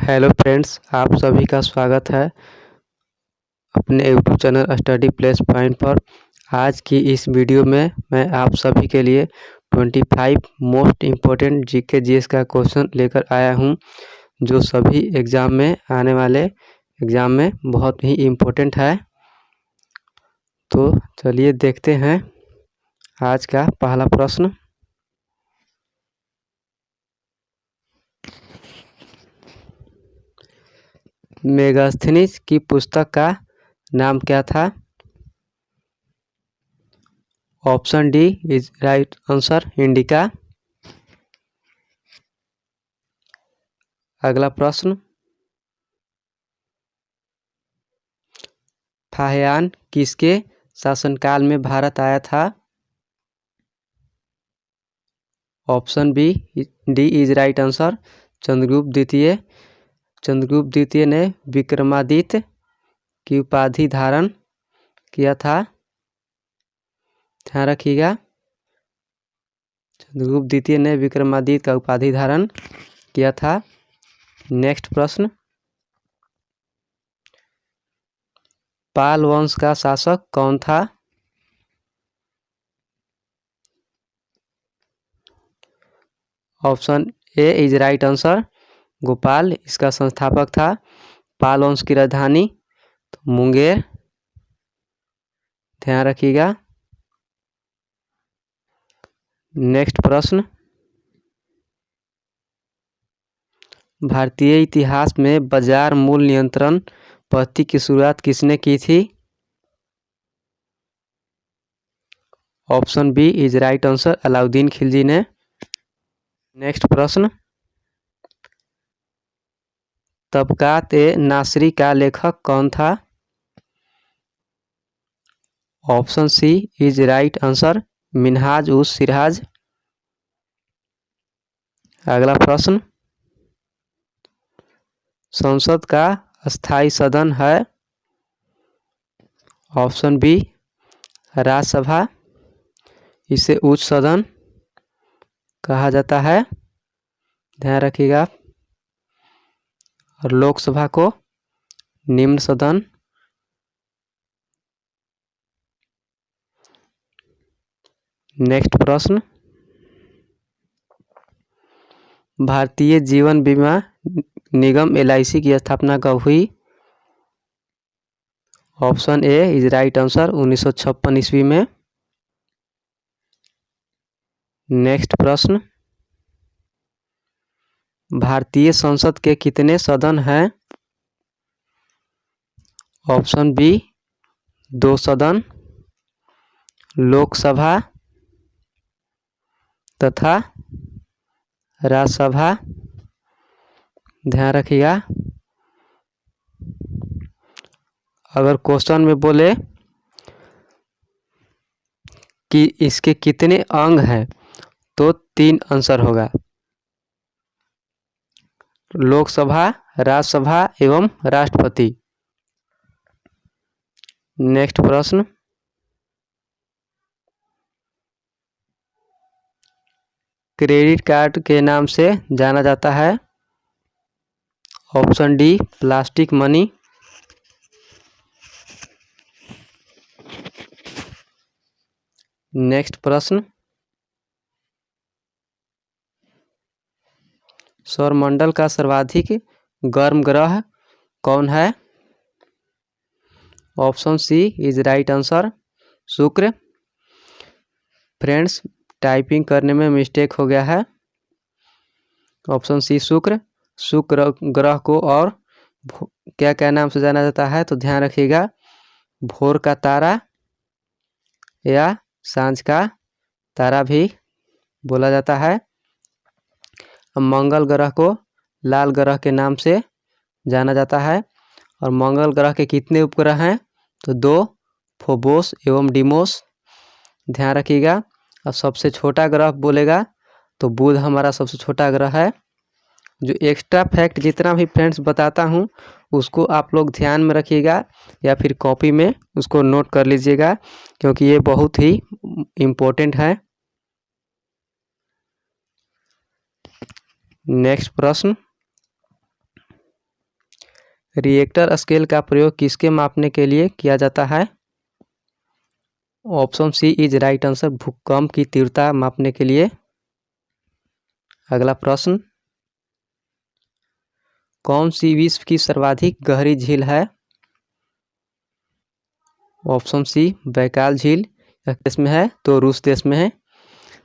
Hello friends, आप सभी का स्वागत है अपने YouTube channel study plus point पर। आज की इस वीडियो में मैं आप सभी के लिए 25 मोस्ट इम्पोर्टेंट जीके जीएस का क्वेश्चन लेकर आया हूं, जो सभी एग्ज़ाम में आने वाले एग्ज़ाम में बहुत ही इम्पोर्टेंट है। तो चलिए देखते हैं आज का पहला प्रश्न। मेगास्थनीज की पुस्तक का नाम क्या था? Option D is right answer, Indica. अगला प्रश्न, फाहियान किसके शासनकाल में भारत आया था? Option B D is right answer, Chandragupta द्वितीय। चंद्रगुप्त द्वितीय ने विक्रमादित्य की उपाधि धारण किया था। ध्यान रखिएगा, चंद्रगुप्त द्वितीय ने विक्रमादित्य का उपाधि धारण किया था। नेक्स्ट प्रश्न, पाल वंश का शासक कौन था? Option A is right answer, Gopal इसका संस्थापक था। पाल वंश की राजधानी मुंगेर। ध्यान रखिएगा। नेक्स्ट प्रश्न, भारतीय इतिहास में बाजार मूल्य नियंत्रण पद्धति की शुरुआत किसने की थी? Option B is right answer, Alauddin Khilji ने। नेक्स्ट प्रश्न, तबकात ए नासरी का लेखक कौन था? Option C is right answer, Minhaj us Siraj. अगला प्रश्न, संसद का स्थायी सदन है? ऑप्शन बी राज्यसभा, इसे उच्च सदन कहा जाता है। ध्यान रखिएगा। और लोकसभा को निम्न सदन। नेक्स्ट प्रश्न, भारतीय जीवन बीमा निगम LIC की स्थापना कब हुई? Option A is right answer, 1956 ईस्वी में। नेक्स्ट प्रश्न, भारतीय संसद के कितने सदन हैं? ऑप्शन बी 2 सदन, लोकसभा तथा राज्यसभा। ध्यान रखिएगा। अगर क्वेश्चन में बोले कि इसके कितने अंग हैं तो 3 आंसर होगा, लोकसभा, राज्यसभा एवं राष्ट्रपति। नेक्स्ट प्रश्न, क्रेडिट कार्ड के नाम से जाना जाता है? Option D plastic money. Next प्रश्न, सौरमंडल का सर्वाधिक गर्म ग्रह कौन है? Option C is right answer, शुक्र। फ्रेंड्स, टाइपिंग करने में मिस्टेक हो गया है। ऑप्शन सी शुक्र। शुक्र ग्रह को और क्या क्या नाम से जाना जाता है तो ध्यान रखिएगा, भोर का तारा या सांझ का तारा भी बोला जाता है। मंगल ग्रह को लाल ग्रह के नाम से जाना जाता है। और मंगल ग्रह के कितने उपग्रह हैं तो 2, फोबोस एवं डिमोस। ध्यान रखिएगा। और सबसे छोटा ग्रह बोलेगा तो बुध हमारा सबसे छोटा ग्रह है। जो एक्स्ट्रा फैक्ट जितना भी फ्रेंड्स बताता हूँ उसको आप लोग ध्यान में रखिएगा या फिर कॉपी में उसको नोट कर लीजिएगा, क्योंकि ये बहुत ही इम्पोर्टेंट है। नेक्स्ट प्रश्न, रिएक्टर स्केल का प्रयोग किसके मापने के लिए किया जाता है? Option C is right answer, भूकंप की तीव्रता मापने के लिए। अगला प्रश्न, कौन सी विश्व की सर्वाधिक गहरी झील है? ऑप्शन सी बैकाल झील, यह देश में है तो रूस देश में है,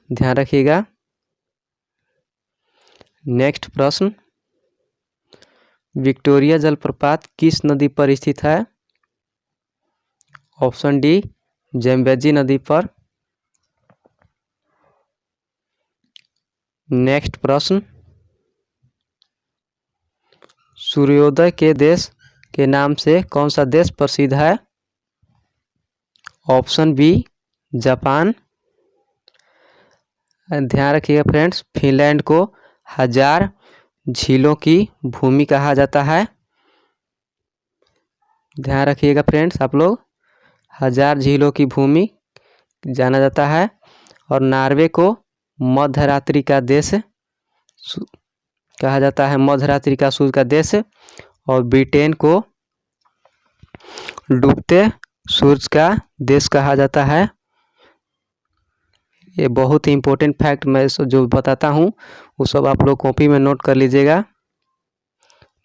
ध्यान रखिएगा। नेक्स्ट प्रश्न, विक्टोरिया जलप्रपात किस नदी पर स्थित है? ऑप्शन डी ज़ेम्बेजी नदी पर। नेक्स्ट प्रश्न, सूर्योदय के देश के नाम से कौन सा देश प्रसिद्ध है? Option B Japan. ध्यान रखिएगा फ्रेंड्स, फिनलैंड को 1000 झीलों की भूमि कहा जाता है। ध्यान रखिएगा फ्रेंड्स, आप लोग 1000 झीलों की भूमि जाना जाता है। और नॉर्वे को मध्यरात्रि का देश कहा जाता है, मध्यरात्रि का सूर्य का देश। और ब्रिटेन को डूबते सूरज का देश कहा जाता है। ये बहुत ही इम्पोर्टेंट फैक्ट मैं जो बताता हूँ वो सब आप लोग कॉपी में नोट कर लीजिएगा।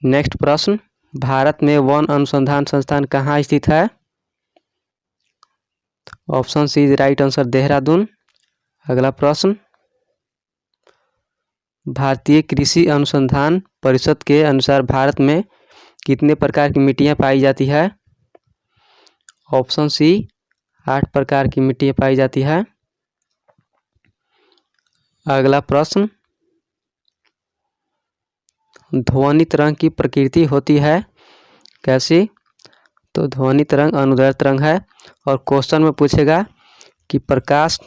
नेक्स्ट प्रश्न, भारत में वन अनुसंधान संस्थान कहाँ स्थित है? Option C is right answer, Dehradun. अगला प्रश्न, भारतीय कृषि अनुसंधान परिषद के अनुसार भारत में कितने प्रकार की मिट्टियाँ पाई जाती है? ऑप्शन सी 8 प्रकार की मिट्टियाँ पाई जाती है। अगला प्रश्न, ध्वनि तरंग की प्रकृति होती है कैसी? तो ध्वनि तरंग अनुदैर्ध्य तरंग है। और क्वेश्चन में पूछेगा कि प्रकाश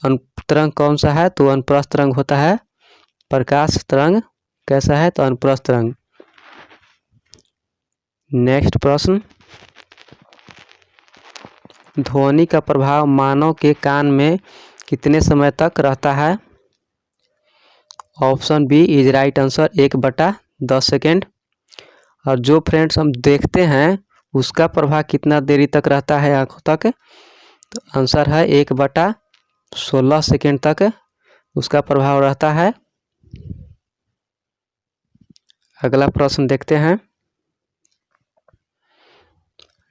तरंग कौन सा है, तो अनुप्रस्थ तरंग होता है। प्रकाश तरंग कैसा है, तो अनुप्रस्थ तरंग। नेक्स्ट प्रश्न, ध्वनि का प्रभाव मानव के कान में कितने समय तक रहता है? Option B is right answer, 1/10 second. और जो फ्रेंड्स हम देखते हैं उसका प्रभाव कितना देरी तक रहता है आंखों तक, तो आंसर है 1/16 सेकेंड तक उसका प्रभाव रहता है। अगला प्रश्न देखते हैं,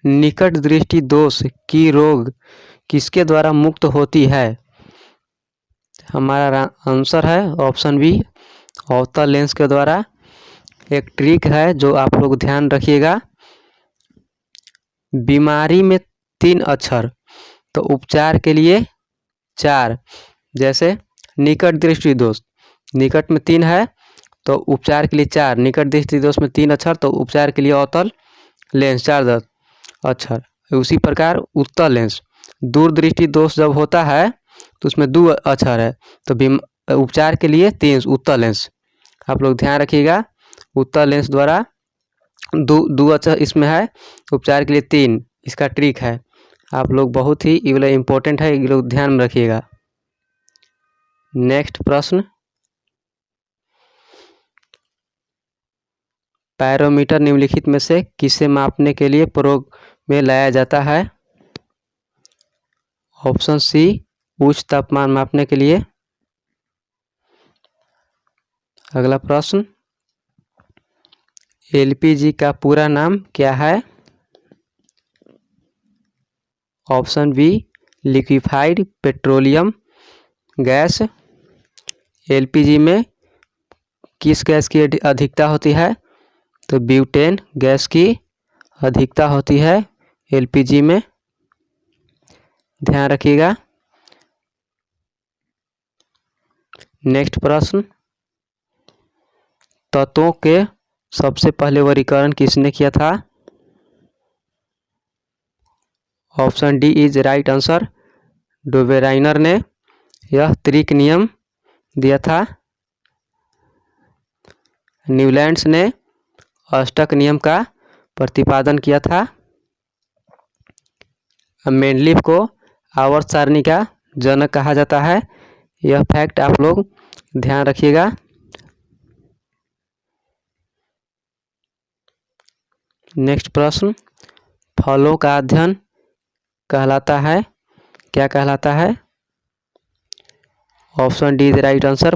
निकट दृष्टि दोष की रोग किसके द्वारा मुक्त होती है? हमारा आंसर है ऑप्शन बी अवतल लेंस के द्वारा। एक ट्रिक है जो आप लोग ध्यान रखिएगा, बीमारी में 3 अक्षर तो उपचार के लिए 4। जैसे निकट दृष्टि दोष, निकट में 3 है तो उपचार के लिए 4, निकट दृष्टि दोष में 3 अक्षर तो उपचार के लिए अवतल लेंस 4 अक्षर। उसी प्रकार उत्तल लेंस, दूर दृष्टि दोष जब होता है तो उसमें 2 अक्षर है तो उपचार के लिए 3 उत्तल लेंस। आप लोग ध्यान रखिएगा, उत्तल लेंस द्वारा 2 अक्षर इसमें है, उपचार के लिए 3, इसका ट्रिक है। आप लोग बहुत ही ये वाला इम्पोर्टेंट है, ये लोग ध्यान में रखिएगा। नेक्स्ट प्रश्न, पैरोमीटर निम्नलिखित में से किसे मापने के लिए प्रयोग में लाया जाता है? ऑप्शन सी उच्च तापमान मापने के लिए। अगला प्रश्न, एलपीजी का पूरा नाम क्या है? Option B liquefied petroleum gas. LPG में किस गैस की अधिकता होती है? तो ब्यूटेन गैस की अधिकता होती है एलपीजी में, ध्यान रखिएगा। नेक्स्ट प्रश्न, तत्वों के सबसे पहले वर्गीकरण किसने किया था? Option D is right answer, Dobereiner ने यह त्रिक नियम दिया था। न्यूलैंड्स ने अष्टक नियम का प्रतिपादन किया था। मेंडलीफ को आवर्त सारणी का जनक कहा जाता है। यह फैक्ट आप लोग ध्यान रखिएगा। नेक्स्ट प्रश्न, फलों का अध्ययन कहलाता है, क्या कहलाता है? Option D is right answer,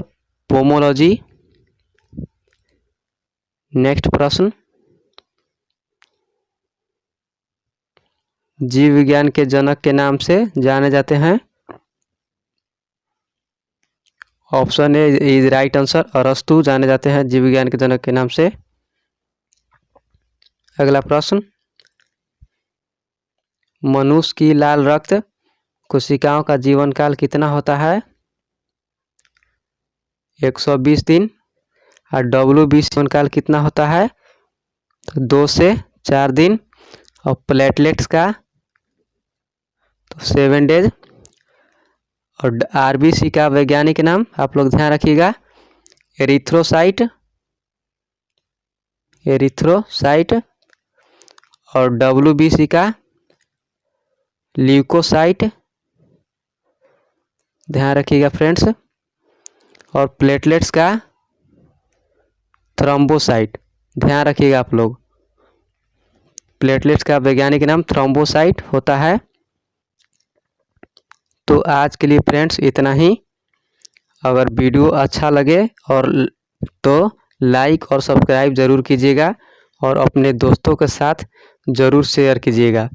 pomology. Next प्रश्न, जीव विज्ञान के जनक के नाम से जाने जाते हैं। Option A is right answer, अरस्तु जाने जाते हैं जीव विज्ञान के जनक के नाम से। अगला प्रश्न, मनुष्य की लाल रक्त कोशिकाओं का जीवन काल कितना होता है? 120 दिन। और WBC जीवन काल कितना होता है? तो 2 से 4 दिन। और प्लेटलेट्स का तो 7 डेज। और RBC का वैज्ञानिक नाम आप लोग ध्यान रखिएगा, एरिथ्रोसाइट, एरिथ्रोसाइट। और WBC का ल्यूकोसाइट, ध्यान रखिएगा फ्रेंड्स। और प्लेटलेट्स का थ्रोम्बोसाइट, ध्यान रखिएगा आप लोग, प्लेटलेट्स का वैज्ञानिक नाम थ्रोम्बोसाइट होता है। तो आज के लिए फ्रेंड्स इतना ही। अगर वीडियो अच्छा लगे और तो लाइक और सब्सक्राइब ज़रूर कीजिएगा और अपने दोस्तों के साथ ज़रूर शेयर कीजिएगा।